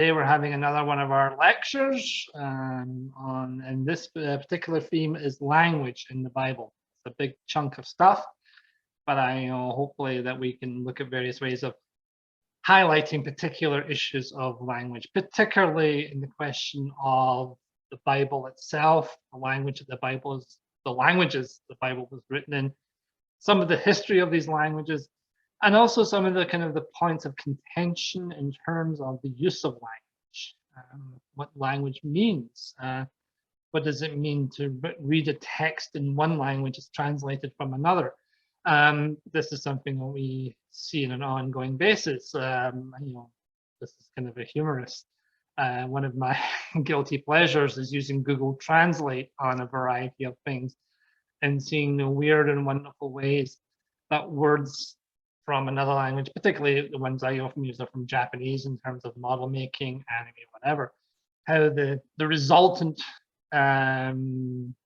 Today we're having another one of our lectures and this particular theme is language in the Bible. It's a big chunk of stuff, but I know hopefully that we can look at various ways of highlighting particular issues of language, particularly in the question of the Bible itself, the language of the Bible is the languages the Bible was written in, some of the history of these languages, and also some of the kind of the points of contention in terms of the use of language, what language means. What does it mean to read a text in one language as translated from another? This is something that we see on an ongoing basis. This is kind of a humorous. One of my guilty pleasures is using Google Translate on a variety of things and seeing the weird and wonderful ways that words from another language, particularly the ones I often use are from Japanese in terms of model making, anime, whatever, how the resultant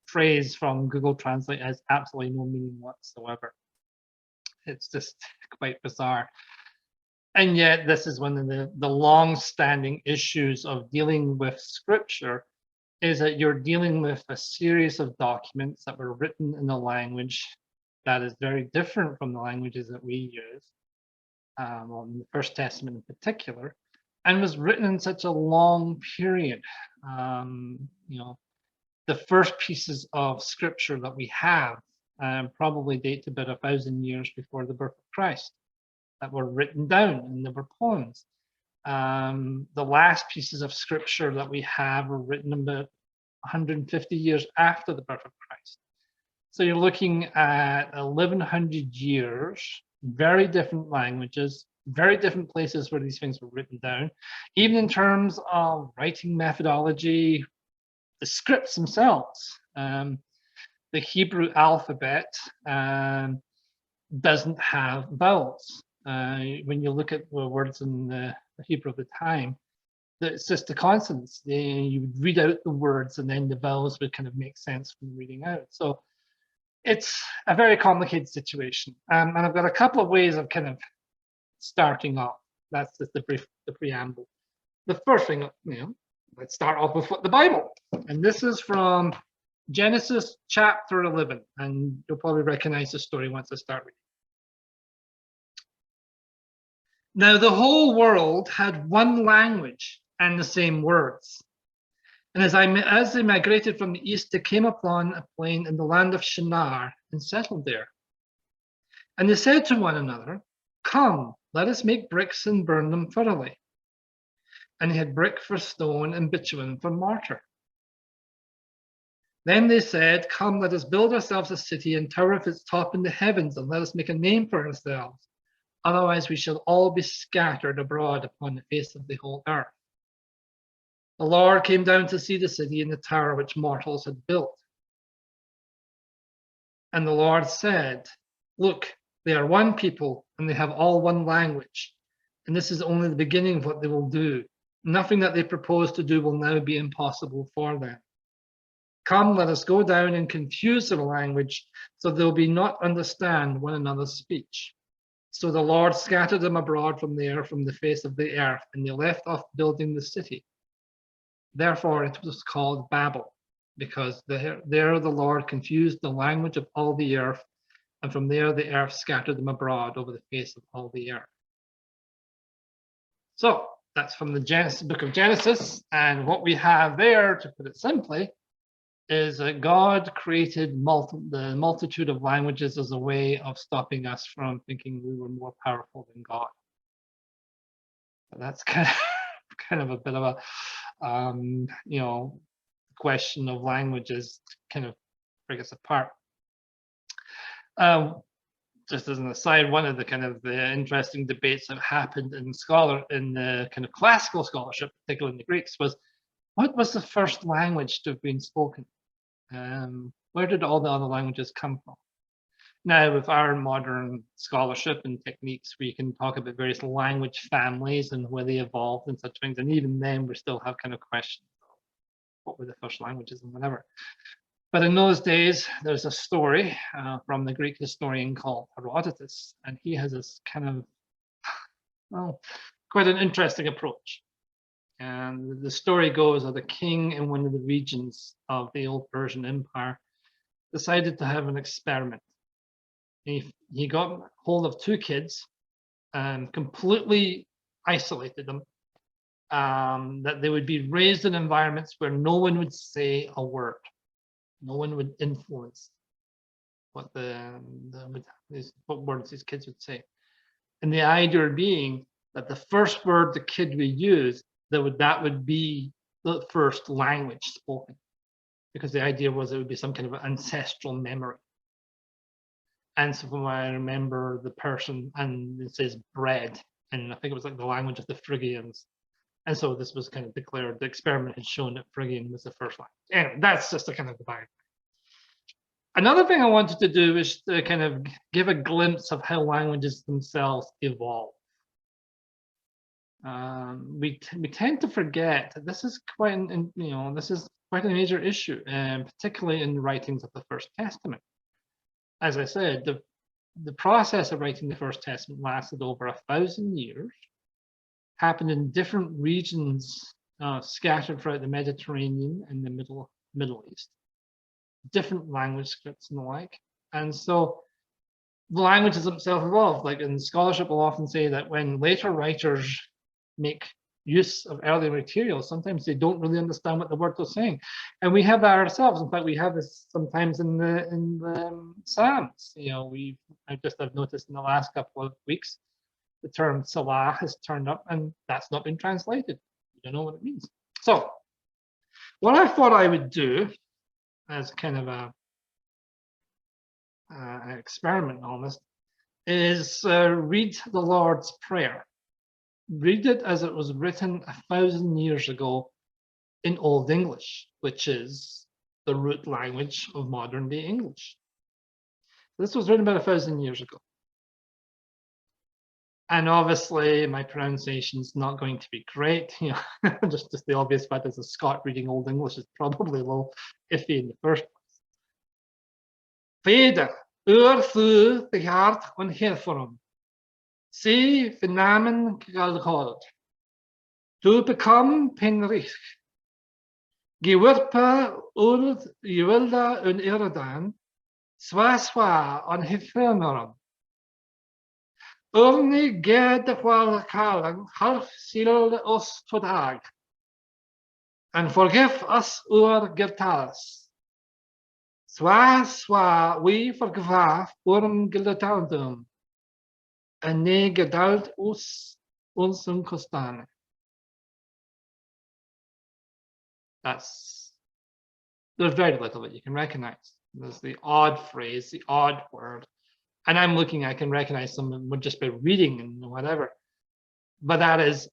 phrase from Google Translate has absolutely no meaning whatsoever. It's just quite bizarre. And yet this is one of the long-standing issues of dealing with scripture, is that you're dealing with a series of documents that were written in a language that is very different from the languages that we use, on the First Testament in particular, and was written in such a long period. The first pieces of scripture that we have probably date to about 1,000 years before the birth of Christ, that were written down, and they were poems. The last pieces of scripture that we have were written about 150 years after the birth of Christ. So you're looking at 1,100 years, very different languages, very different places where these things were written down, even in terms of writing methodology, the scripts themselves. The Hebrew alphabet doesn't have vowels. When you look at the words in the Hebrew of the time, it's just the consonants. You would read out the words and then the vowels would kind of make sense from reading out. So it's a very complicated situation. And I've got a couple of ways of kind of starting off. That's just the preamble. The first thing, let's start off with the Bible. And this is from Genesis chapter 11. And you'll probably recognize the story once I start reading. Now the whole world had one language and the same words. And as they migrated from the east, they came upon a plain in the land of Shinar and settled there. And they said to one another, "Come, let us make bricks and burn them thoroughly." And they had brick for stone and bitumen for mortar. Then they said, "Come, let us build ourselves a city and tower of its top in the heavens, and let us make a name for ourselves. Otherwise we shall all be scattered abroad upon the face of the whole earth." The Lord came down to see the city and the tower which mortals had built. And the Lord said, "Look, they are one people and they have all one language. And this is only the beginning of what they will do. Nothing that they propose to do will now be impossible for them. Come, let us go down and confuse their language so they'll be not understand one another's speech." So the Lord scattered them abroad from there, from the face of the earth, and they left off building the city. Therefore it was called Babel, because there the Lord confused the language of all the earth, and from there the earth scattered them abroad over the face of all the earth. So that's from the book of Genesis, and what we have there, to put it simply, is that God created the multitude of languages as a way of stopping us from thinking we were more powerful than God. So that's kind of a bit of a question of languages to kind of break us apart. Just as an aside, one of the interesting debates that happened in the kind of classical scholarship, particularly in the Greeks, was what was the first language to have been spoken? Where did all the other languages come from? Now, with our modern scholarship and techniques, we can talk about various language families and where they evolved and such things. And even then, we still have kind of questions of what were the first languages and whatever. But in those days, there's a story from the Greek historian called Herodotus, and he has this kind of, quite an interesting approach. And the story goes that the king in one of the regions of the old Persian Empire decided to have an experiment. He got hold of two kids and completely isolated them, that they would be raised in environments where no one would say a word. No one would influence what what words these kids would say. And the idea being that the first word the kid would use, that would be the first language spoken, because the idea was it would be some kind of ancestral memory. And so from what I remember, the person, and it says bread, and I think it was like the language of the Phrygians. And so this was kind of declared, the experiment had shown that Phrygian was the first language. Anyway, that's just a kind of the background. Another thing I wanted to do is to kind of give a glimpse of how languages themselves evolve. We tend to forget that this is quite this is quite a major issue, particularly in the writings of the First Testament. As I said, the process of writing the First Testament lasted over 1,000 years, happened in different regions scattered throughout the Mediterranean and the Middle East, different language scripts and the like. And so the languages themselves evolved. Like in scholarship, will often say that when later writers make use of earlier materials, sometimes they don't really understand what the word they're saying, and we have that ourselves. In fact, we have this sometimes in the Psalms. I've noticed in the last couple of weeks, the term Salah has turned up, and that's not been translated. We don't know what it means. So, what I thought I would do, as kind of an experiment almost, is read the Lord's Prayer. Read it as it was written 1,000 years ago in Old English, which is the root language of modern day English. This was written about 1,000 years ago. And obviously my pronunciation is not going to be great. Just the obvious fact as a Scot reading Old English is probably a little iffy in the first place. Vader, thu the hart on Hilforum. See Finamen Galgod. To become Penrich. Gewurpa Urd Iwilda un Iradan. Swa on Hilforum. Urni ged while Kalan half sealed us to dag. And forgive us our gertas. Swa we forgive gildetaldum. En nee geduld ons kostane. There's very little that you can recognize. There's the odd phrase, the odd word. And I'm looking, I can recognize some just by reading and whatever. But that is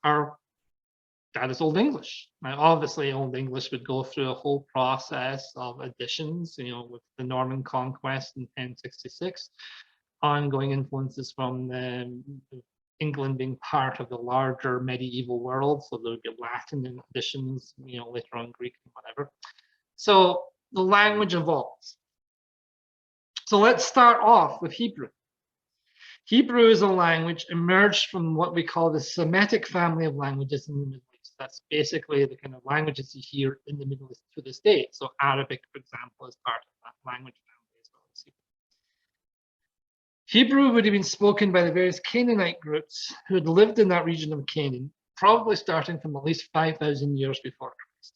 Old English. Now, obviously, Old English would go through a whole process of additions, with the Norman conquest in 1066. Ongoing influences from England being part of the larger medieval world, so there would be Latin additions, later on Greek and whatever. So the language evolves. So let's start off with Hebrew. Hebrew is a language emerged from what we call the Semitic family of languages in the Middle East. That's basically the kind of languages you hear in the Middle East to this day. So Arabic, for example, is part of that language family as well as Hebrew. Hebrew would have been spoken by the various Canaanite groups who had lived in that region of Canaan, probably starting from at least 5,000 years before Christ.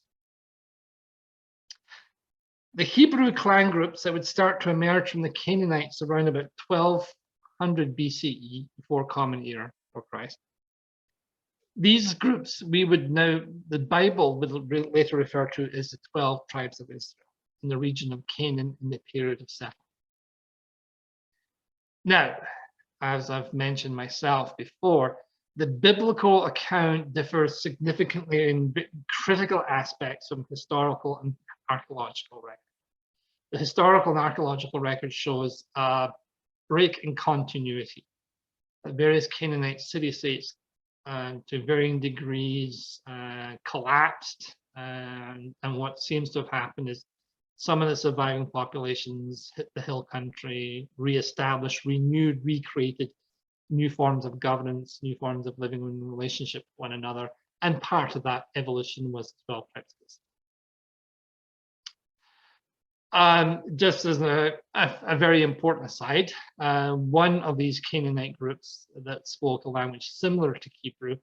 The Hebrew clan groups that would start to emerge from the Canaanites around about 1200 BCE, before Common Era for Christ. These groups, the Bible would later refer to as the 12 tribes of Israel in the region of Canaan in the period of settlement. Now, as I've mentioned myself before, the biblical account differs significantly in critical aspects from historical and archaeological record. The historical and archaeological record shows a break in continuity. Various Canaanite city-states, to varying degrees, collapsed, and what seems to have happened is some of the surviving populations hit the hill country, reestablished, renewed, recreated new forms of governance, new forms of living in relationship with one another, And part of that evolution was as well prejudice. Just as a very important aside, one of these Canaanite groups that spoke a language similar to Hebrew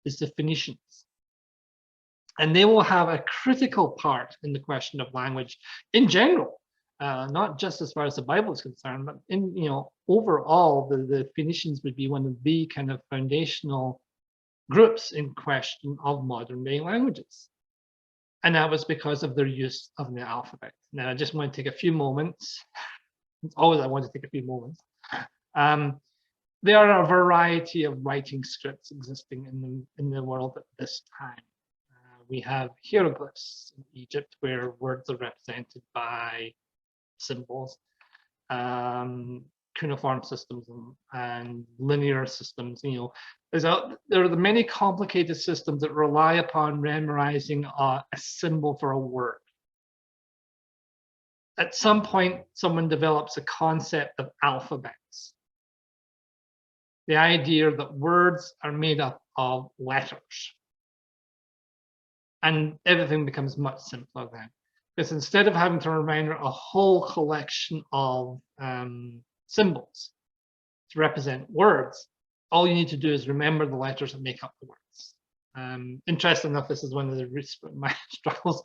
is the Phoenicians. And they will have a critical part in the question of language in general, not just as far as the Bible is concerned, but in, overall, the Phoenicians would be one of the kind of foundational groups in question of modern day languages. And that was because of their use of the alphabet. Now, I just want to take a few moments. It's always I want to take a few moments. There are a variety of writing scripts existing in the world at this time. We have hieroglyphs in Egypt, where words are represented by symbols, cuneiform systems, and linear systems. There are the many complicated systems that rely upon memorizing a symbol for a word. At some point, someone develops a concept of alphabets. The idea that words are made up of letters. And everything becomes much simpler then. Because instead of having to remember a whole collection of symbols to represent words, all you need to do is remember the letters that make up the words. Interesting enough, this is one of my struggles.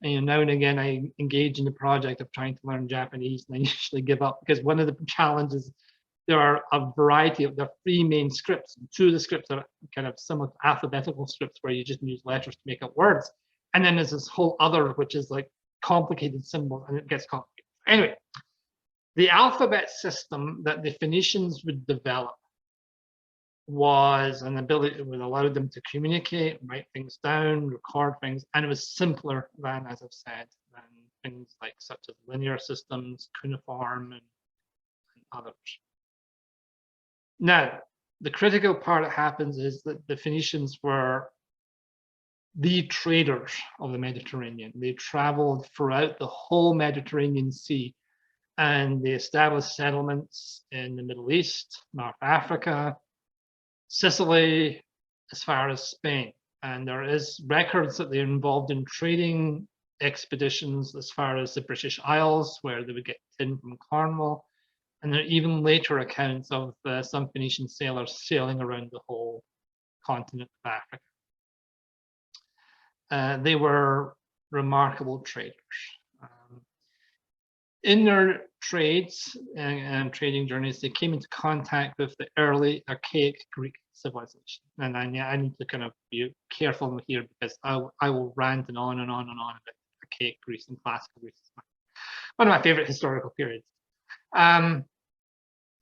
And now and again, I engage in the project of trying to learn Japanese, and I usually give up because one of the challenges, there are a variety of, there are three main scripts. Two of the scripts are kind of somewhat alphabetical scripts where you just use letters to make up words. And then there's this whole other, which is like complicated symbols, and it gets complicated. Anyway, the alphabet system that the Phoenicians would develop was an ability that would allow them to communicate, write things down, record things, and it was simpler than, as I've said, than things like such as linear systems, cuneiform, and others. Now, the critical part that happens is that the Phoenicians were the traders of the Mediterranean. They traveled throughout the whole Mediterranean Sea, and they established settlements in the Middle East, North Africa, Sicily, as far as Spain. And there is records that they're involved in trading expeditions as far as the British Isles, where they would get tin from Cornwall. And there are even later accounts of some Phoenician sailors sailing around the whole continent of Africa. They were remarkable traders. In their trades and trading journeys, they came into contact with the early archaic Greek civilization. And I need to kind of be careful here because I will rant and on and on and on about archaic Greece and classical Greece. One of my favorite historical periods.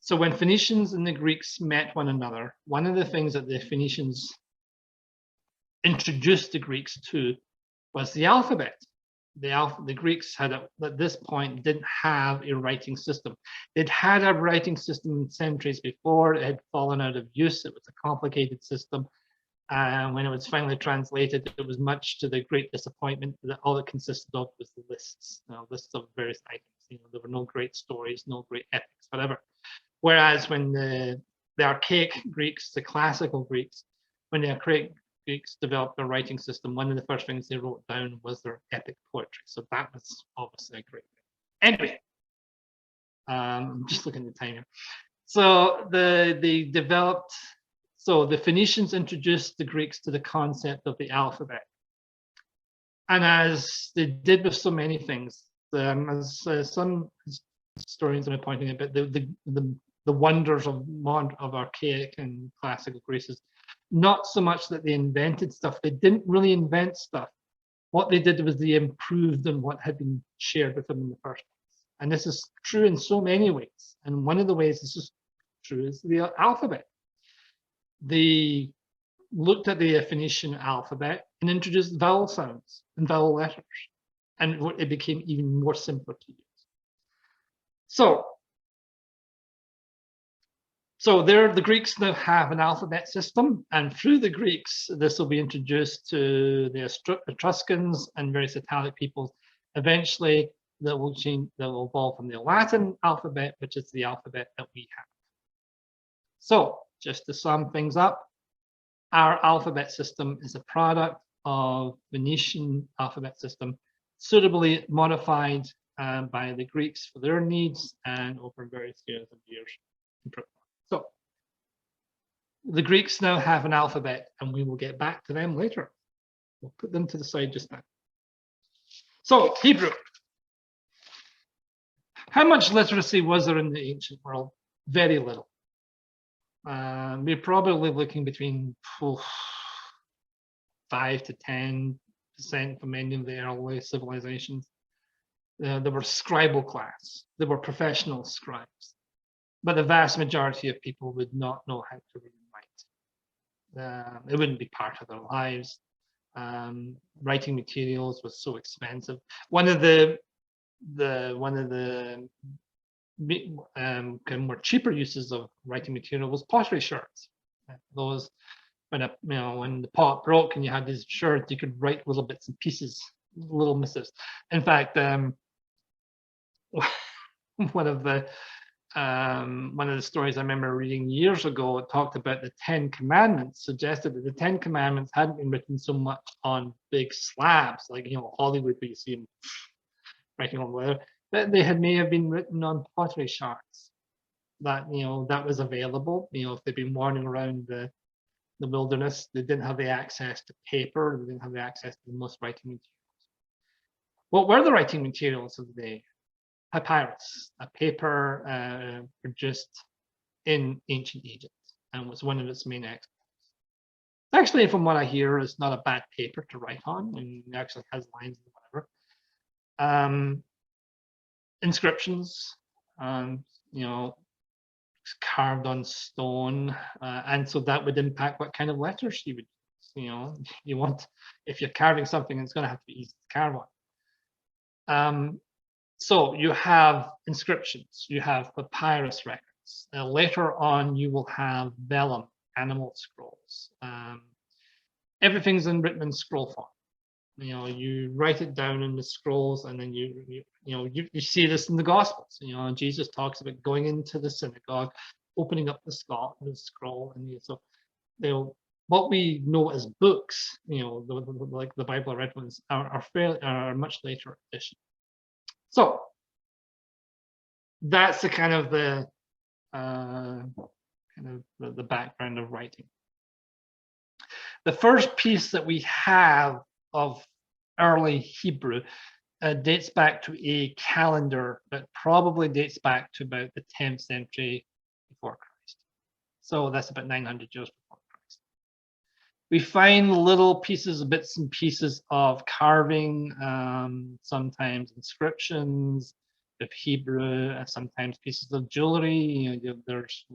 So when Phoenicians and the Greeks met one another, one of the things that the Phoenicians introduced the Greeks to was the alphabet. The Greeks had, at this point, didn't have a writing system. They'd had a writing system centuries before. It had fallen out of use. It was a complicated system. And when it was finally translated, it was much to the great disappointment that all it consisted of was the lists, lists of various items. There were no great stories, no great epics, whatever. Whereas when the archaic Greeks, the classical Greeks, when the archaic Greeks developed their writing system, one of the first things they wrote down was their epic poetry. So that was obviously a great thing. Anyway, I'm just looking at the time here. So they developed, so the Phoenicians introduced the Greeks to the concept of the alphabet. And as they did with so many things, as some historians are pointing out, but the wonders of archaic and classical Greece is not so much that they invented stuff. They didn't really invent stuff. What they did was they improved on what had been shared with them in the first place. And this is true in so many ways. And one of the ways this is true is the alphabet. They looked at the Phoenician alphabet and introduced vowel sounds and vowel letters. And it became even more simpler to use. So there, the Greeks now have an alphabet system, and through the Greeks, this will be introduced to the Etruscans and various Italic peoples. Eventually, that will evolve from the Latin alphabet, which is the alphabet that we have. So, just to sum things up, Our alphabet system is a product of Phoenician alphabet system, suitably modified by the Greeks for their needs and over various years of years. So the Greeks now have an alphabet, and we will get back to them later. We'll put them to the side just now. So Hebrew. How much literacy was there in the ancient world? Very little. We're probably looking between 5 to 10% for many of the early civilizations. There were scribal class. There were professional scribes. But the vast majority of people would not know how to read and write. It wouldn't be part of their lives. Writing materials was so expensive. One of the more cheaper uses of writing material was pottery shards. Those when the pot broke and you had these shards, you could write little bits and pieces, little missives. In fact, one of the stories I remember reading years ago, it talked about the 10 Commandments, suggested that the 10 Commandments hadn't been written so much on big slabs, like Hollywood, where you see them writing on leather, that they may have been written on pottery shards. That that was available. If they'd been wandering around the wilderness, they didn't have the access to paper, they didn't have the access to most writing materials. What were the writing materials of the day? Papyrus, a paper produced in ancient Egypt, and was one of its main exports. Actually, from what I hear, it's not a bad paper to write on, and it actually has lines and whatever. Inscriptions, carved on stone, and so that would impact what kind of letters you would use. You want, if you're carving something, it's going to have to be easy to carve on. So you have inscriptions, you have papyrus records. Later on, you will have vellum, animal scrolls. Everything's written in scroll form. You write it down in the scrolls, and then you see this in the Gospels. Jesus talks about going into the synagogue, opening up the scroll, and so what we know as books, like the Bible I read ones, are much later edition. So that's the kind of the background of writing. The first piece that we have of early Hebrew dates back to a calendar that probably dates back to about the 10th century before Christ. So that's about 900 years before Christ. We find little pieces, bits and pieces of carving, sometimes inscriptions of Hebrew, sometimes pieces of jewelry. There's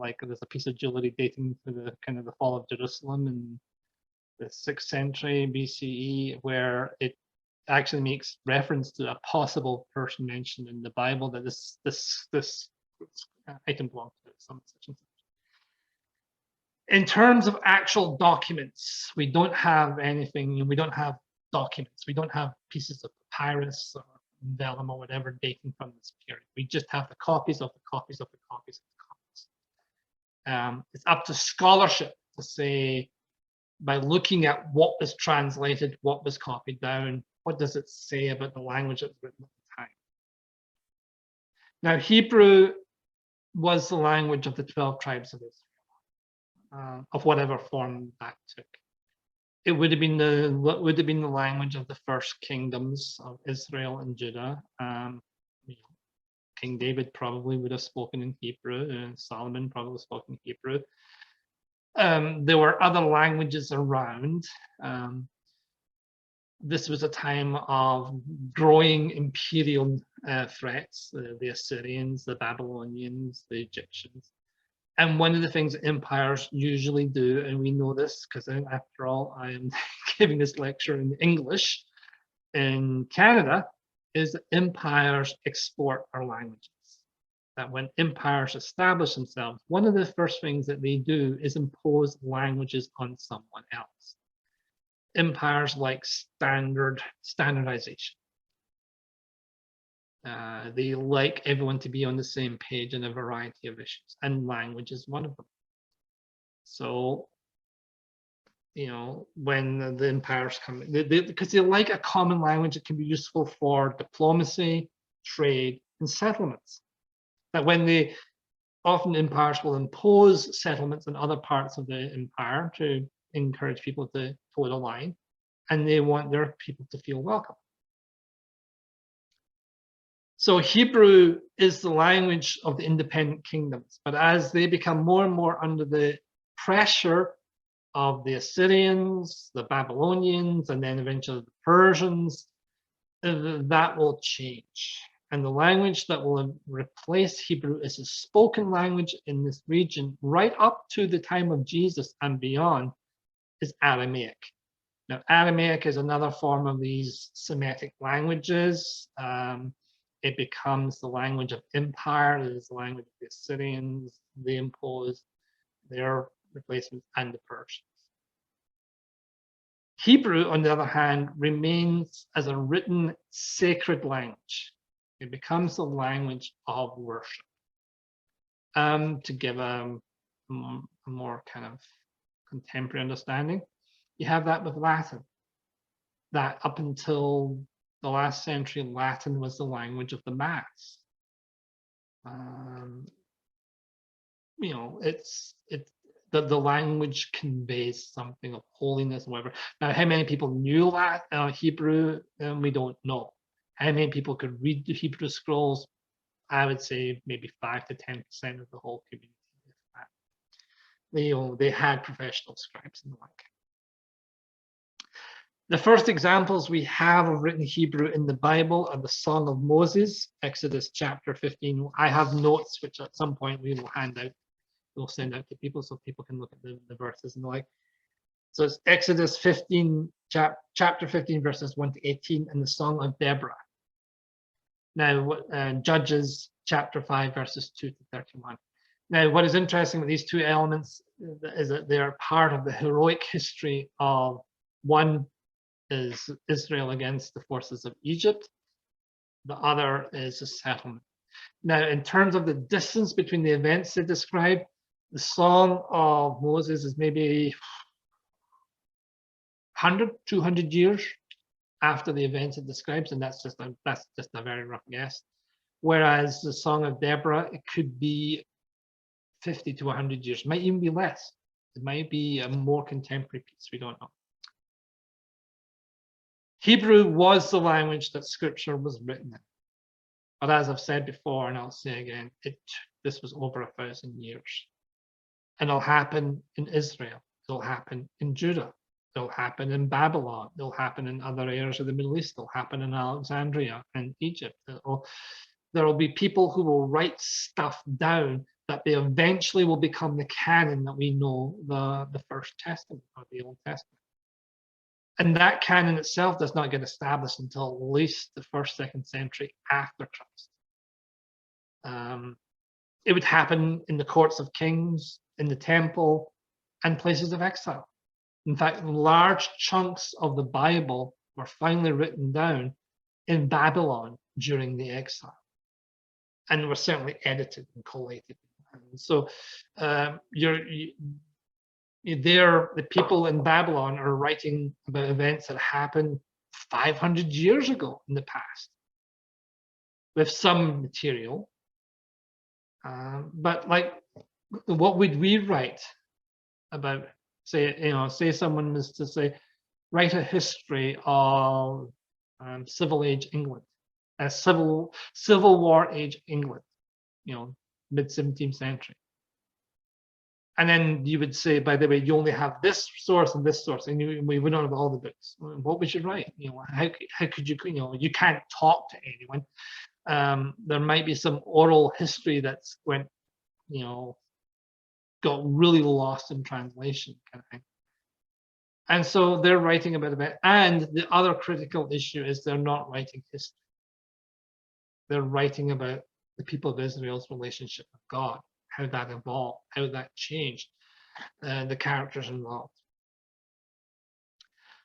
a piece of jewelry dating to the fall of Jerusalem in the 6th century BCE, where it actually makes reference to a possible person mentioned in the Bible, that this item belongs to some such and such. In terms of actual documents, we don't have anything. We don't have documents. We don't have pieces of papyrus or vellum or whatever dating from this period. We just have the copies of the copies of the copies of the copies. It's up to scholarship to say, by looking at what was translated, what was copied down, what does it say about the language that was written at the time. Now, Hebrew was the language of the 12 tribes of Israel, of whatever form that took. It would have been the language of the first kingdoms of Israel and Judah. King David probably would have spoken in Hebrew, and Solomon probably spoke in Hebrew. There were other languages around. This was a time of growing imperial threats, the Assyrians, the Babylonians, the Egyptians. And one of the things empires usually do, and we know this because after all, I am giving this lecture in English in Canada, is that empires export our languages. That when empires establish themselves, one of the first things that they do is impose languages on someone else. Empires like standardization. They like everyone to be on the same page in a variety of issues, and language is one of them. So when the empires come, because they like a common language that can be useful for diplomacy, trade, and settlements. That when they often empires will impose settlements in other parts of the empire to encourage people to toe the line, and they want their people to feel welcome. So Hebrew is the language of the independent kingdoms, but as they become more and more under the pressure of the Assyrians, the Babylonians, and then eventually the Persians, that will change. And the language that will replace Hebrew is a spoken language in this region right up to the time of Jesus and beyond is Aramaic. Now, Aramaic is another form of these Semitic languages. It becomes the language of empire. It is the language of the Assyrians. They impose their replacements and the Persians. Hebrew, on the other hand, remains as a written sacred language. It becomes the language of worship. To give a more kind of contemporary understanding, you have that with Latin. That up until the last century, Latin was the language of the Mass. The language conveys something of holiness, whatever. Now, how many people knew Hebrew? We don't know. How many people could read the Hebrew scrolls? I would say maybe 5 to 10% of the whole community. They had professional scribes and the like. The first examples we have of written Hebrew in the Bible are the Song of Moses, Exodus chapter 15. I have notes which at some point we will hand out. We'll send out to people so people can look at the verses and the like. So it's Exodus 15, chapter 15, verses 1 to 18, and the Song of Deborah. Now, Judges chapter 5, verses 2 to 31. Now, what is interesting with these two elements is that they are part of the heroic history of one is Israel against the forces of Egypt. The other is a settlement. Now, in terms of the distance between the events they describe, the Song of Moses is maybe 100, 200 years after the events it describes, and that's just a very rough guess. Whereas the Song of Deborah, it could be 50 to 100 years, might even be less. It might be a more contemporary piece, we don't know. Hebrew was the language that scripture was written in. But as I've said before, and I'll say again, this was over 1,000 years. And it'll happen in Israel. It'll happen in Judah. It'll happen in Babylon. It'll happen in other areas of the Middle East. It'll happen in Alexandria and Egypt. There will be people who will write stuff down that they eventually will become the canon that we know, the First Testament or the Old Testament. And that canon itself does not get established until at least the 1st, 2nd century after Christ. It would happen in the courts of kings, in the temple, and places of exile. In fact, large chunks of the Bible were finally written down in Babylon during the exile, and were certainly edited and collated. And so the people in Babylon are writing about events that happened 500 years ago in the past, with some material. But like, what would we write about? Say someone was to say, write a history of Civil Age England, Civil War age England, mid 17th century. And then you would say, by the way, you only have this source and this source, and we don't have all the books. What would you write? How could you? You can't talk to anyone. There might be some oral history that's got really lost in translation, kind of thing. And so they're writing about it. And the other critical issue is they're not writing history. They're writing about the people of Israel's relationship with God, how that evolved, how that changed, the characters involved.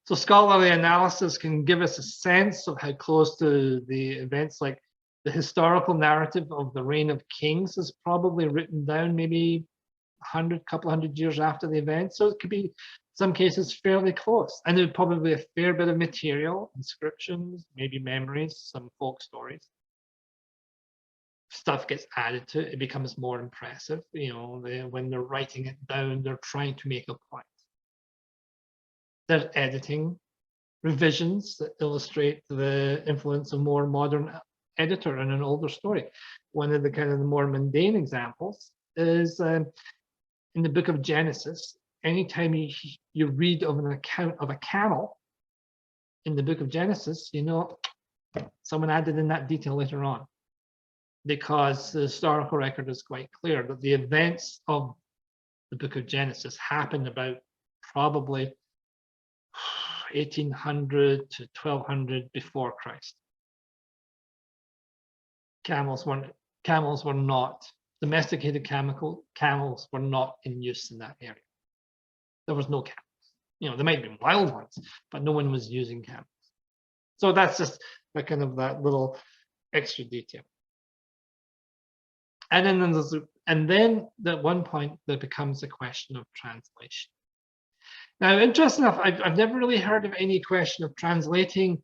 So scholarly analysis can give us a sense of how close to the events, like the historical narrative of the reign of kings is probably written down maybe couple hundred years after the event. So it could be some cases fairly close. And there'd probably be a fair bit of material, inscriptions, maybe memories, some folk stories. Stuff gets added to it, it becomes more impressive. You know, when they're writing it down, they're trying to make a point. There's editing, revisions that illustrate the influence of more modern editor in an older story. One of the kind of the more mundane examples is in the book of Genesis. Anytime you read of an account of a camel in the book of Genesis, you know, someone added in that detail later on, because the historical record is quite clear that the events of the book of Genesis happened about probably 1800 to 1200 before Christ. Camels were not, domesticated camels were not in use in that area. There was no camels. You know, there might have been wild ones, but no one was using camels. So that's just a kind of that little extra detail. And then at one point there becomes a question of translation. Now, interesting enough, I've never really heard of any question of translating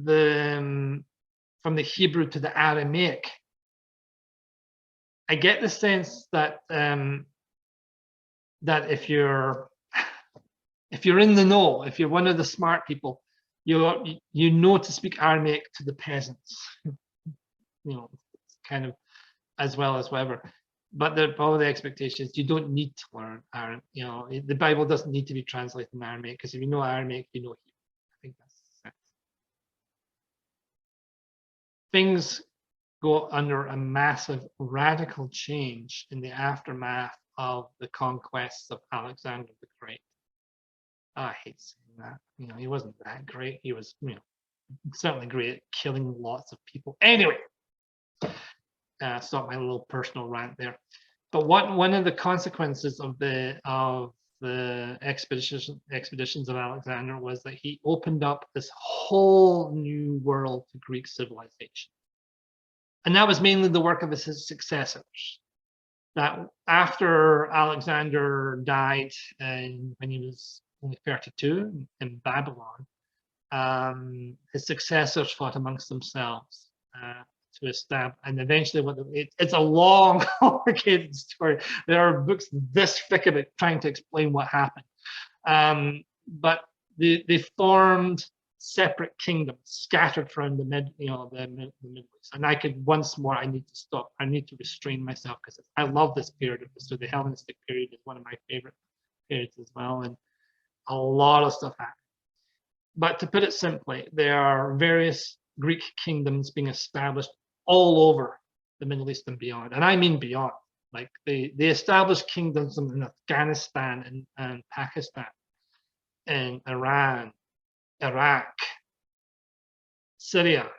from the Hebrew to the Aramaic. I get the sense that that if you're in the know, if you're one of the smart people, you know to speak Aramaic to the peasants, you know, kind of as well as whatever. But probably the expectation is you don't need to learn Aramaic. You know, the Bible doesn't need to be translated in Aramaic, because if you know Aramaic, you know Hebrew. I think that's the sense. Things go under a massive radical change in the aftermath of the conquests of Alexander the Great. I hate saying that. You know, he wasn't that great. He was, you know, certainly great at killing lots of people. Anyway, stop my little personal rant there. But one of the consequences of the expeditions of Alexander was that he opened up this whole new world to Greek civilization. And that was mainly the work of his successors. That after Alexander died when he was only 32 in Babylon, his successors fought amongst themselves to establish, and eventually it's a long, complicated story. There are books this thick of it trying to explain what happened. But they formed separate kingdoms scattered around the Middle East. And I need to stop. I need to restrain myself, because I love this period of history. The Hellenistic period is one of my favorite periods as well, and a lot of stuff happened. But to put it simply, there are various Greek kingdoms being established all over the Middle East and beyond. And I mean beyond. Like they established kingdoms in Afghanistan and Pakistan, and Iran, Iraq, Syria,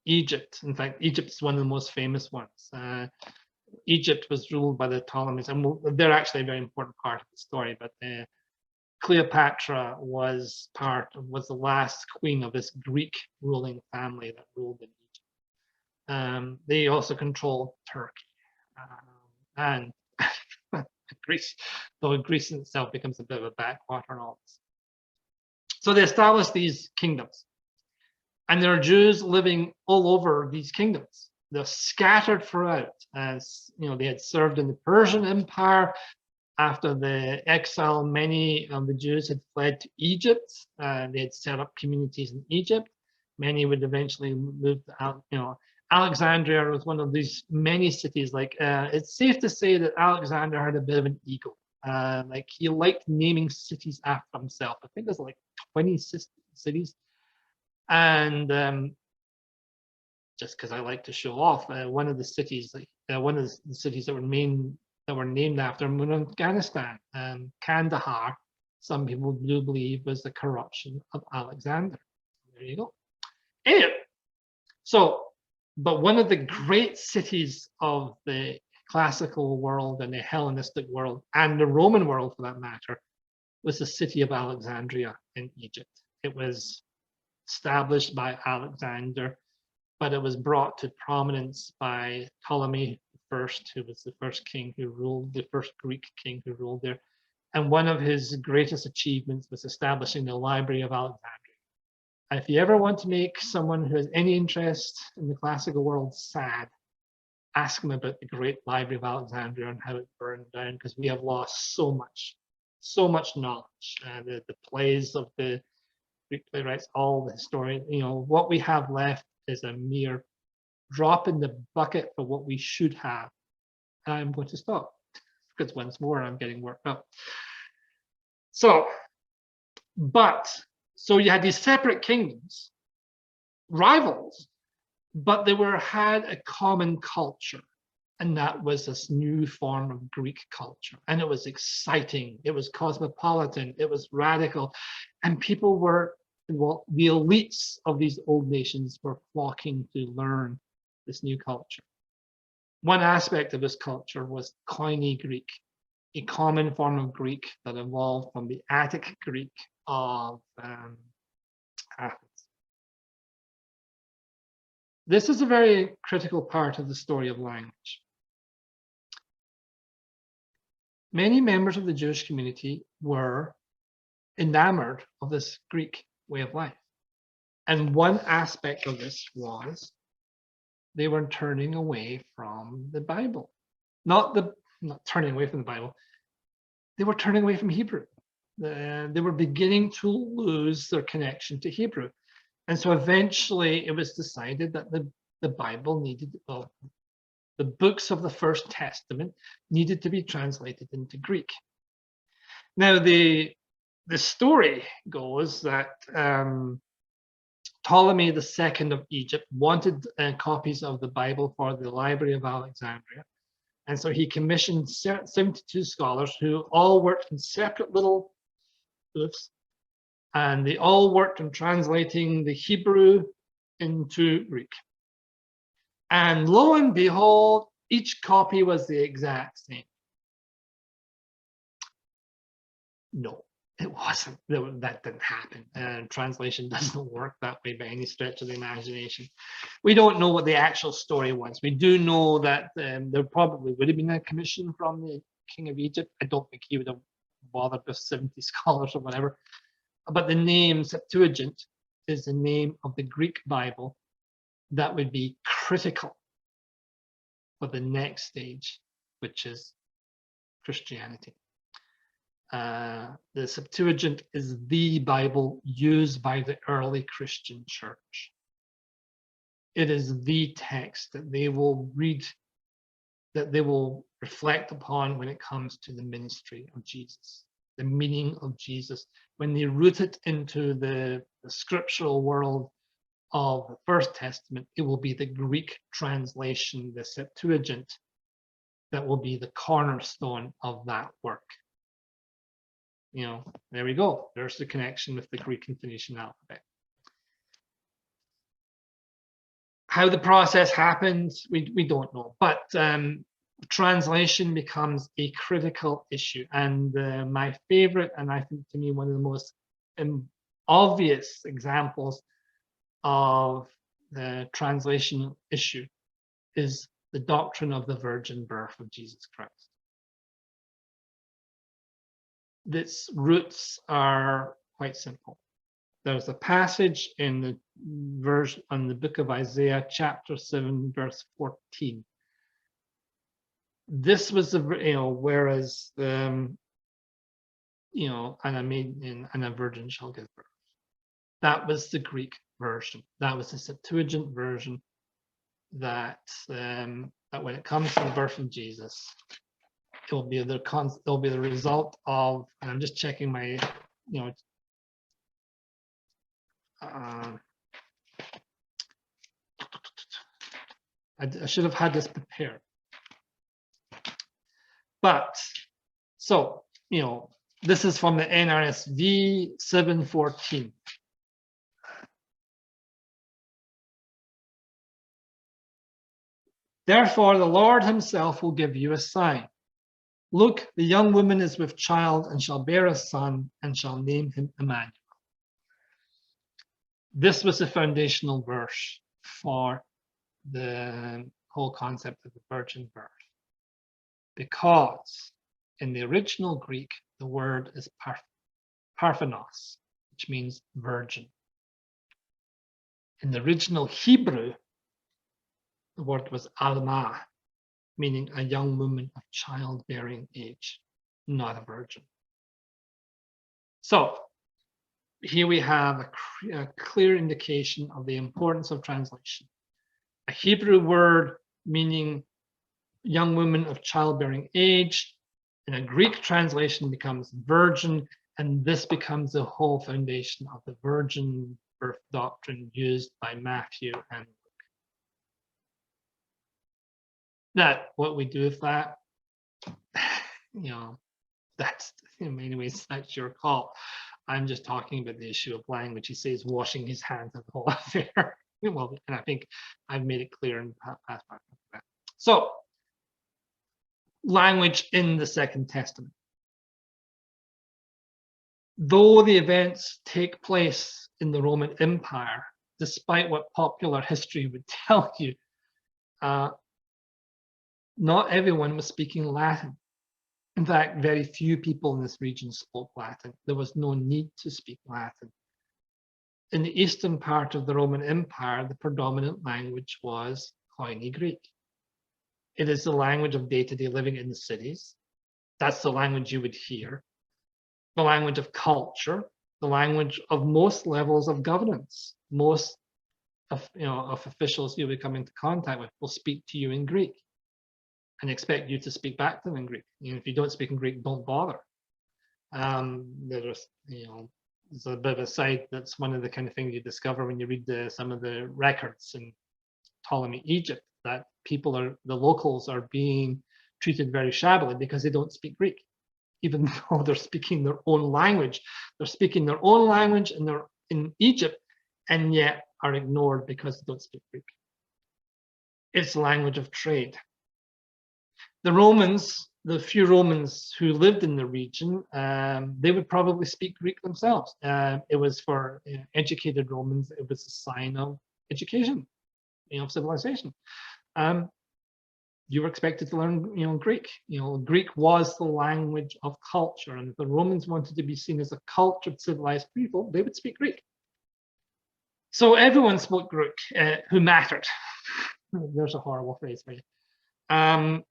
Egypt. In fact, Egypt is one of the most famous ones. Egypt was ruled by the Ptolemies, and they're actually a very important part of the story. But Cleopatra was the last queen of this Greek ruling family that ruled in Egypt. They also controlled Turkey and Greece, though Greece in itself becomes a bit of a backwater and all this. So they established these kingdoms, and there are Jews living all over these kingdoms. They're scattered throughout. As you know, they had served in the Persian Empire. After the exile, many of the Jews had fled to Egypt. They had set up communities in Egypt. Many would eventually move out. You know, Alexandria was one of these many cities. Like it's safe to say that Alexander had a bit of an ego. Like he liked naming cities after himself. I think there's like 20 cities. And just because I like to show off, one of the cities that were named after him in Afghanistan, Kandahar, some people do believe was the corruption of Alexander. There you go. Anyway, but one of the great cities of the classical world and the Hellenistic world and the Roman world for that matter was the city of Alexandria in Egypt. It was established by Alexander, but it was brought to prominence by Ptolemy I, who was the first king who ruled, the first Greek king who ruled there. And one of his greatest achievements was establishing the Library of Alexandria. And if you ever want to make someone who has any interest in the classical world sad, ask them about the great Library of Alexandria and how it burned down, because we have lost so much knowledge. The plays of the Greek playwrights, all the historians, what we have left is a mere drop in the bucket for what we should have. And I'm going to stop, because once more I'm getting worked up. So you had these separate kingdoms, rivals, but they had a common culture, and that was this new form of Greek culture. And it was exciting, it was cosmopolitan, it was radical, and people were, well, the elites of these old nations were flocking to learn this new culture. One aspect of this culture was Koine Greek, a common form of Greek that evolved from the Attic Greek of Athens. This is a very critical part of the story of language. Many members of the Jewish community were enamored of this Greek way of life. And one aspect of this was they were turning away from the Bible. Not turning away from the Bible, they were turning away from Hebrew. They were beginning to lose their connection to Hebrew. And so eventually it was decided that the Bible needed, the books of the First Testament needed to be translated into Greek. Now, the story goes that Ptolemy II of Egypt wanted copies of the Bible for the Library of Alexandria. And so he commissioned 72 scholars who all worked in separate little booths, and they all worked on translating the Hebrew into Greek. And lo and behold, each copy was the exact same. No, it wasn't. That didn't happen. And translation doesn't work that way by any stretch of the imagination. We don't know what the actual story was. We do know that there probably would have been a commission from the king of Egypt. I don't think he would have bothered with 70 scholars or whatever. But the name Septuagint is the name of the Greek Bible that would be critical for the next stage, which is Christianity. The Septuagint is the Bible used by the early Christian church. It is the text that they will read, that they will reflect upon when it comes to the ministry of Jesus, the meaning of Jesus. When they root it into the scriptural world of the First Testament, it will be the Greek translation, the Septuagint, that will be the cornerstone of that work. There we go. There's the connection with the Greek and Phoenician alphabet. How the process happens, we don't know, but translation becomes a critical issue. And my favorite, and I think to me one of the most obvious examples of the translation issue is the doctrine of the virgin birth of Jesus Christ. Its roots are quite simple. There's a passage in the verse on the book of Isaiah, chapter 7, verse 14. This was the, whereas and a virgin shall give birth. That was the Greek version. That was the Septuagint version. That when it comes to the birth of Jesus, it will be the result of, and I'm just checking my, I should have had this prepared. But so, this is from the NRSV 7:14. Therefore, the Lord himself will give you a sign. Look, the young woman is with child and shall bear a son and shall name him Emmanuel. This was the foundational verse for the whole concept of the virgin birth. Because in the original Greek, The word is parthenos, which means virgin. In the original Hebrew, the word was alma, meaning a young woman of childbearing age, not a virgin. So here we have a clear indication of the importance of translation. A Hebrew word meaning young woman of childbearing age, in a Greek translation becomes virgin, and this becomes the whole foundation of the virgin birth doctrine used by Matthew and Luke. Now, what we do with that, that's in many ways that's your call. I'm just talking about the issue of language. He says washing his hands of the whole affair. Well, and I think I've made it clear in past part of that. So, language in the Second Testament. Though the events take place in the Roman Empire, despite what popular history would tell you, not everyone was speaking Latin. In fact, very few people in this region spoke Latin. There was no need to speak Latin. In the eastern part of the Roman Empire, the predominant language was Koine Greek. It is the language of day-to-day living in the cities. That's the language you would hear. The language of culture, the language of most levels of governance. Most of officials you would come into contact with will speak to you in Greek and expect you to speak back to them in Greek. If you don't speak in Greek, don't bother. There's a bit of a side that's one of the kind of things you discover when you read some of the records in Ptolemy Egypt, that the locals are being treated very shabbily because they don't speak Greek, even though they're speaking their own language. They're speaking their own language and they're in Egypt, and yet are ignored because they don't speak Greek. It's the language of trade. The Romans, the few Romans who lived in the region, they would probably speak Greek themselves. It was for educated Romans, it was a sign of education, of civilization. You were expected to learn, Greek. Greek was the language of culture, and if the Romans wanted to be seen as a cultured, civilized people, they would speak Greek. So everyone spoke Greek who mattered. There's a horrible phrase for you.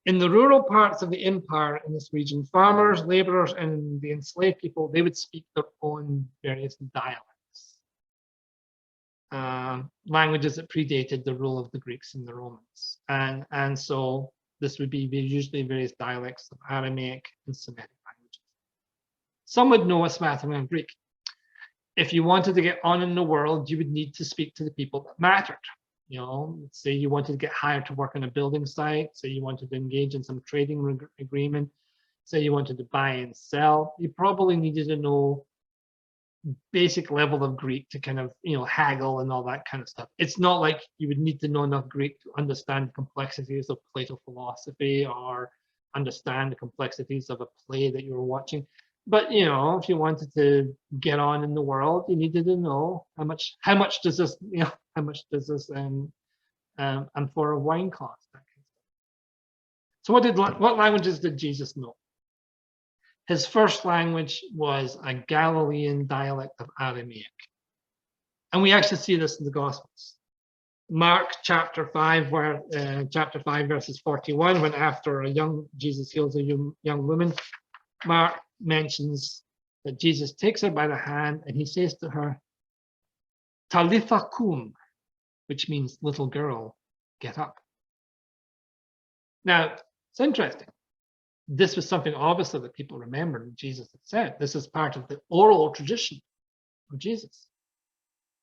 In the rural parts of the empire in this region, farmers, laborers, and the enslaved people, they would speak their own various dialects. Languages that predated the rule of the Greeks and the Romans. And so this would be usually various dialects of Aramaic and Semitic languages. Some would know a smattering of Greek. If you wanted to get on in the world, you would need to speak to the people that mattered. Say you wanted to get hired to work on a building site, say you wanted to engage in some trading agreement, say you wanted to buy and sell, you probably needed to know basic level of Greek to kind of, haggle and all that kind of stuff. It's not like you would need to know enough Greek to understand the complexities of Plato philosophy or understand the complexities of a play that you were watching. But if you wanted to get on in the world, you needed to know how much does this, and for a wine cost, that kind of stuff. So what languages did Jesus know? His first language was a Galilean dialect of Aramaic. And we actually see this in the Gospels. Mark chapter 5, verses 41, when after Jesus heals a young woman, Mark mentions that Jesus takes her by the hand and he says to her, Talitha kum, which means little girl, get up. Now, it's interesting. This was something obviously that people remembered Jesus had said. This is part of the oral tradition of Jesus,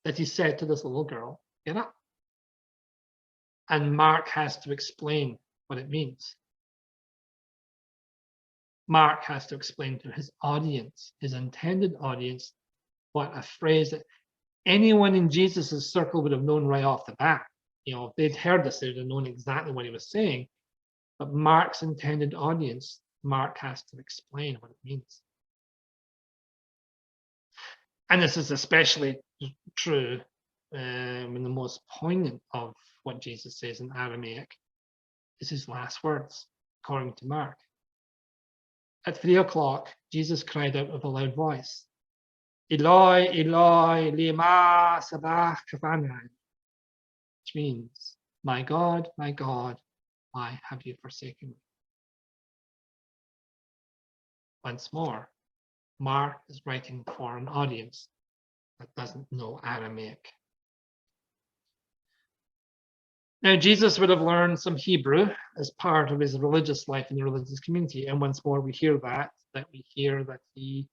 that he said to this little girl, get up. And Mark has to explain what it means. Mark has to explain to his audience, his intended audience, what a phrase that anyone in Jesus's circle would have known right off the bat. If they'd heard this, they'd have known exactly what he was saying. But Mark's intended audience, Mark has to explain what it means. And this is especially true when the most poignant of what Jesus says in Aramaic is his last words, according to Mark. at 3 o'clock, Jesus cried out with a loud voice, Eloi, Eloi, lema sabachthani, which means, my God, why have you forsaken me? Once more, Mark is writing for an audience that doesn't know Aramaic. Now, Jesus would have learned some Hebrew as part of his religious life in the religious community. And once more, we hear that he,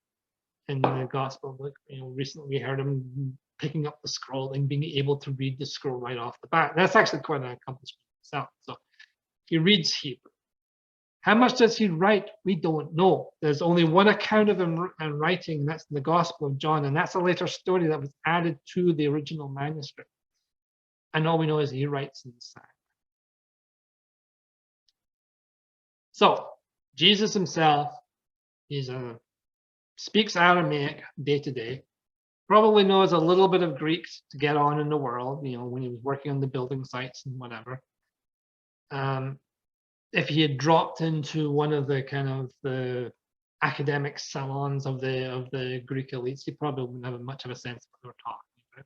in the Gospel of Luke, recently we heard him picking up the scroll and being able to read the scroll right off the bat. That's actually quite an accomplishment itself. So he reads Hebrew. How much does he write? We don't know. There's only one account of him writing, and that's in the Gospel of John, and that's a later story that was added to the original manuscript. And all we know is he writes in Psalm. So Jesus himself, speaks Aramaic day to day, probably knows a little bit of Greek to get on in the world, when he was working on the building sites and whatever. If he had dropped into one of the kind of the academic salons of the Greek elites, he probably wouldn't have much of a sense of what they were talking about.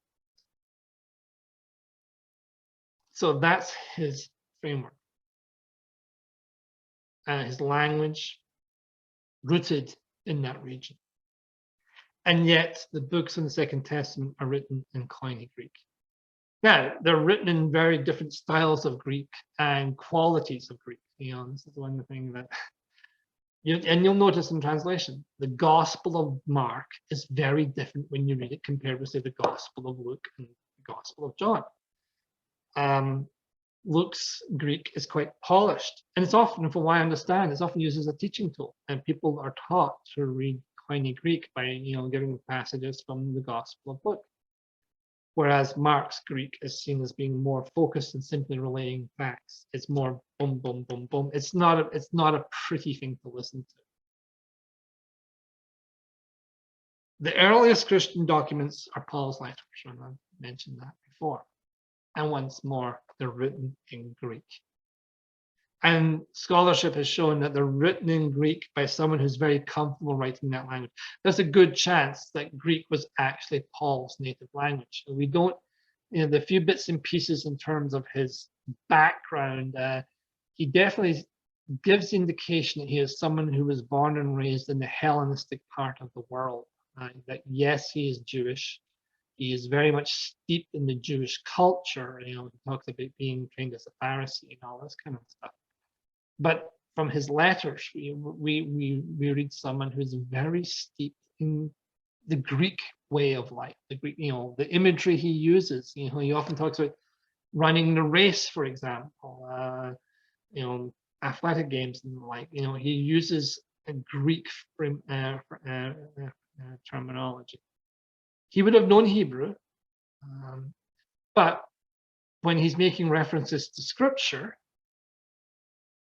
So that's his framework. His language rooted in that region. And yet the books in the Second Testament are written in Koine Greek. Now, they're written in very different styles of Greek and qualities of Greek. This is one thing that, you'll notice in translation, the Gospel of Mark is very different when you read it compared with, say, the Gospel of Luke and the Gospel of John. Luke's Greek is quite polished, and it's often, from what I understand, it's often used as a teaching tool, and people are taught to read Koine Greek by, giving passages from the Gospel of Luke. Whereas Mark's Greek is seen as being more focused and simply relaying facts. It's more boom, boom, boom, boom. It's not a pretty thing to listen to. The earliest Christian documents are Paul's letters, and I've mentioned that before. And once more, they're written in Greek. And scholarship has shown that they're written in Greek by someone who's very comfortable writing that language. There's a good chance that Greek was actually Paul's native language. We don't, the few bits and pieces in terms of his background, he definitely gives indication that he is someone who was born and raised in the Hellenistic part of the world. That yes, he is Jewish. He is very much steeped in the Jewish culture. He talks about being trained as a Pharisee and all this kind of stuff. But from his letters, we read someone who's very steeped in the Greek way of life. The Greek, the imagery he uses. He often talks about running the race, for example. Athletic games and the like. He uses a Greek terminology. He would have known Hebrew, but when he's making references to Scripture,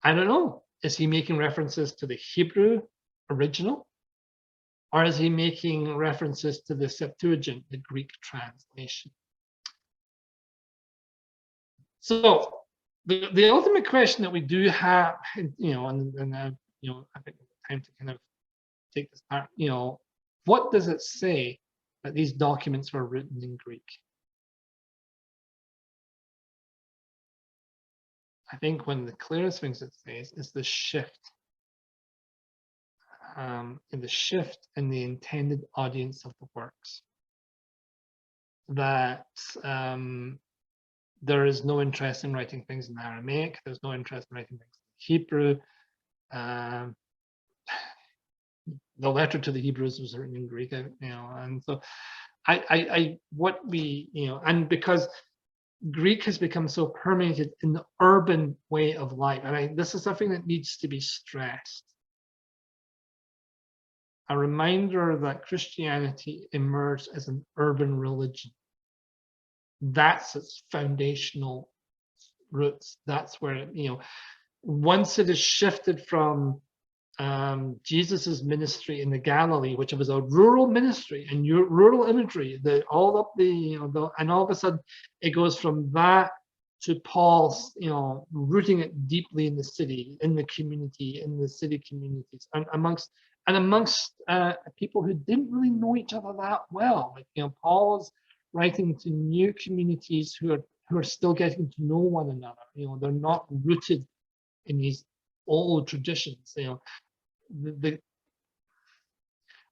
I don't know, is he making references to the Hebrew original, or is he making references to the Septuagint, the Greek translation? So the ultimate question that we do have, I think it's time to kind of take this part, what does it say that these documents were written in Greek? I think one of the clearest things it says is the shift in the intended audience of the works. That there is no interest in writing things in Aramaic. There's no interest in writing things in Hebrew. The letter to the Hebrews was written in Greek, and so and because Greek has become so permeated in the urban way of life, and this is something that needs to be stressed. A reminder that Christianity emerged as an urban religion. That's its foundational roots. That's where once it is shifted from Jesus's ministry in the Galilee, which was a rural ministry and rural imagery, and all of a sudden it goes from that to Paul's, rooting it deeply in the city, in the community, in the city communities, and amongst people who didn't really know each other that well. Like, Paul is writing to new communities who are still getting to know one another. They're not rooted in these old traditions. The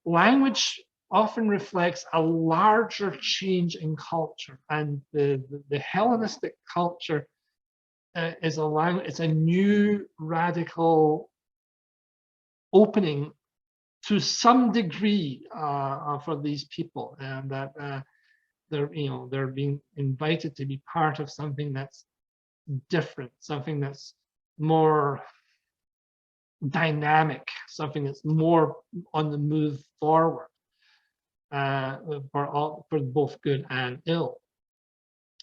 language often reflects a larger change in culture, and the Hellenistic culture is it's a new radical opening to some degree for these people, and that they're being invited to be part of something that's different, something that's more dynamic, something that's more on the move forward, for both good and ill.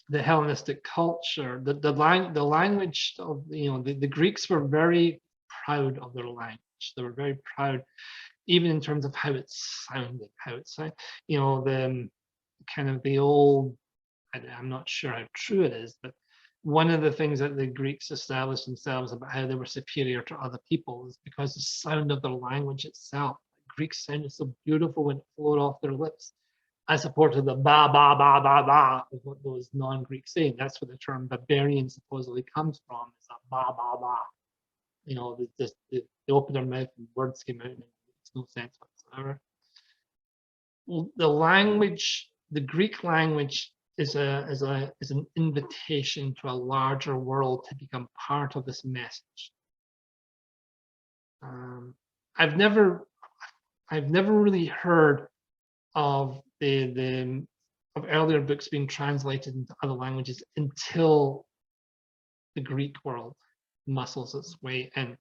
The Hellenistic culture, the language of the Greeks were very proud of their language. They were very proud, even in terms of how it sounded, the kind of the old. I'm not sure how true it is, but one of the things that the Greeks established themselves about how they were superior to other people is because the sound of their language itself. Greek sounded so beautiful when it flowed off their lips, as opposed to the ba ba ba ba ba of what those non-Greeks say. That's where the term barbarian supposedly comes from. It's a ba ba ba. They open their mouth and words came out and it makes no sense whatsoever. Well, the language, the Greek language, is an invitation to a larger world to become part of this message. I've never really heard of of earlier books being translated into other languages until the Greek world muscles its way in.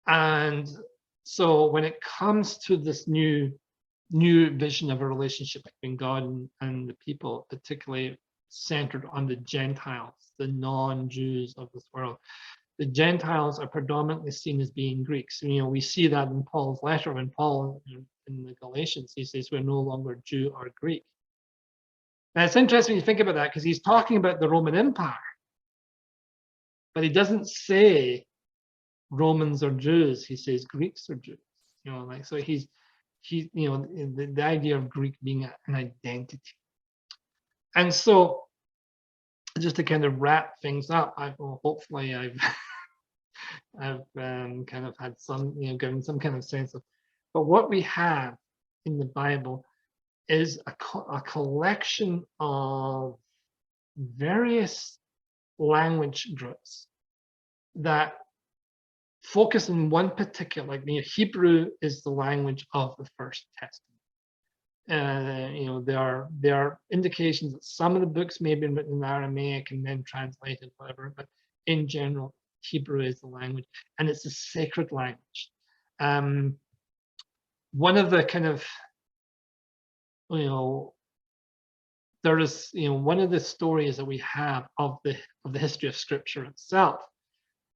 And so when it comes to this new vision of a relationship between God and the people, particularly centered on the Gentiles, the non-Jews of this world. The Gentiles are predominantly seen as being Greeks. We see that in Paul's letter when Paul, in the Galatians, he says we're no longer Jew or Greek. Now it's interesting to think about that because he's talking about the Roman Empire, but he doesn't say Romans or Jews. He says Greeks or Jews. So the idea of Greek being an identity. And so, just to kind of wrap things up, hopefully I've kind of had some, given some kind of sense of, but what we have in the Bible is a collection of various language groups that focus on one particular, like Hebrew is the language of the First Testament. There are indications that some of the books may have been written in Aramaic and then translated, whatever, but in general, Hebrew is the language, and it's a sacred language. One of the kind of, there is, one of the stories that we have of the history of Scripture itself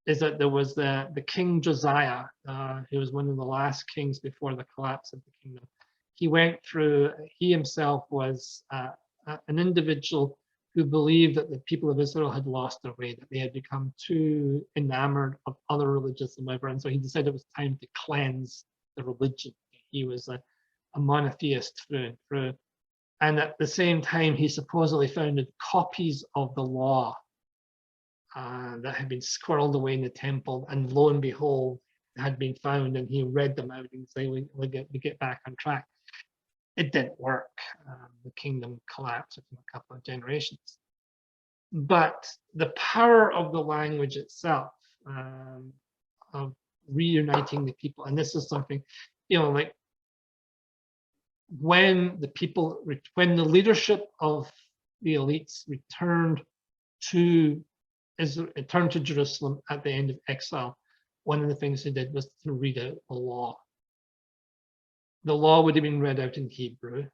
is that there was the King Josiah, who was one of the last kings before the collapse of the kingdom. He himself was an individual who believed that the people of Israel had lost their way, that they had become too enamored of other religions and whatever, and so he decided it was time to cleanse the religion. He was a monotheist through and through. And at the same time, he supposedly founded copies of the law that had been squirreled away in the temple, and lo and behold, had been found, and he read them out and said, we get back on track. It didn't work. The kingdom collapsed in a couple of generations. But the power of the language itself, of reuniting the people, and this is something, like when the leadership of the elites returned to Jerusalem at the end of exile, one of the things they did was to read out the law. The law would have been read out in Hebrew.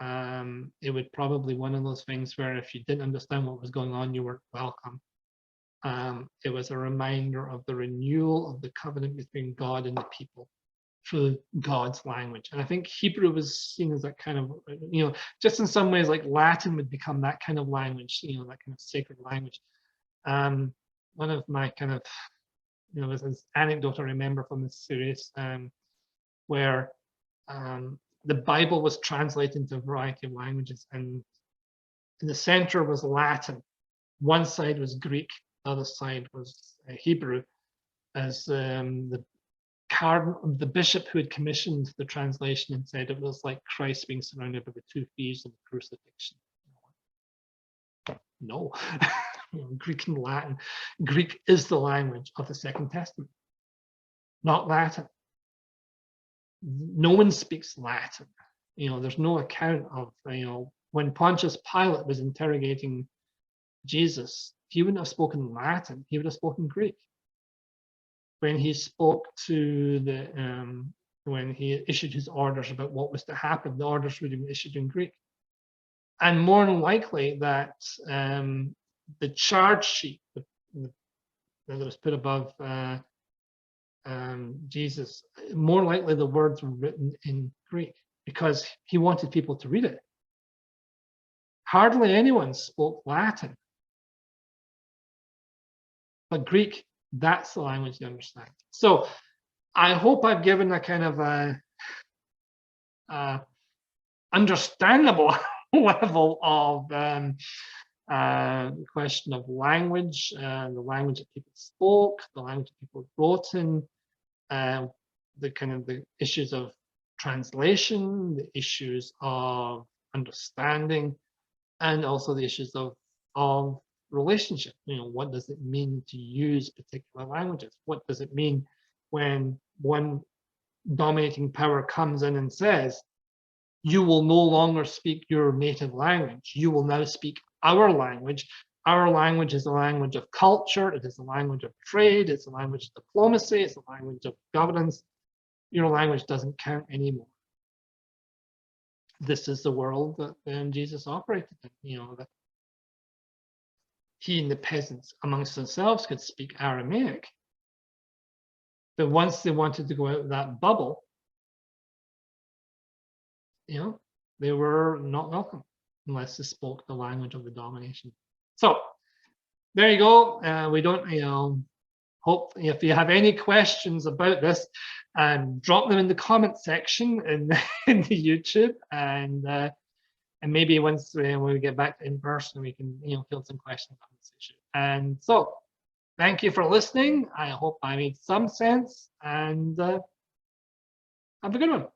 It would probably one of those things where if you didn't understand what was going on, you weren't welcome. It was a reminder of the renewal of the covenant between God and the people for God's language. And I think Hebrew was seen as that kind of, just in some ways like Latin would become that kind of language, that kind of sacred language. One of my kind of, there's this anecdote I remember from this series where the Bible was translated into a variety of languages, and in the center was Latin. One side was Greek, the other side was Hebrew, as the bishop who had commissioned the translation and said it was like Christ being surrounded by the two thieves of the crucifixion. No, Greek and Latin. Greek is the language of the Second Testament, not Latin. No one speaks Latin. There's no account of, when Pontius Pilate was interrogating Jesus, he wouldn't have spoken Latin, he would have spoken Greek. When he spoke to when he issued his orders about what was to happen, the orders would have been issued in Greek. And more than likely that the charge sheet that was put above Jesus, more likely the words were written in Greek because he wanted people to read it. Hardly anyone spoke Latin. But Greek, that's the language they understand. So I hope I've given a kind of a understandable level of question of language, the language that people spoke, the language that people wrote in, the kind of the issues of translation, the issues of understanding, and also the issues of relationship. What does it mean to use particular languages? What does it mean when one dominating power comes in and says, you will no longer speak your native language, you will now speak our language. Our language is a language of culture, it is a language of trade, it's a language of diplomacy, it's a language of governance. Your language doesn't count anymore. This is the world that Jesus operated in, that he and the peasants amongst themselves could speak Aramaic. But once they wanted to go out of that bubble, they were not welcome unless they spoke the language of the domination. So there you go. We don't, hope if you have any questions about this, drop them in the comment section in the YouTube, and maybe once when we get back to in person, we can field some questions on this issue. And so, thank you for listening. I hope I made some sense, and have a good one.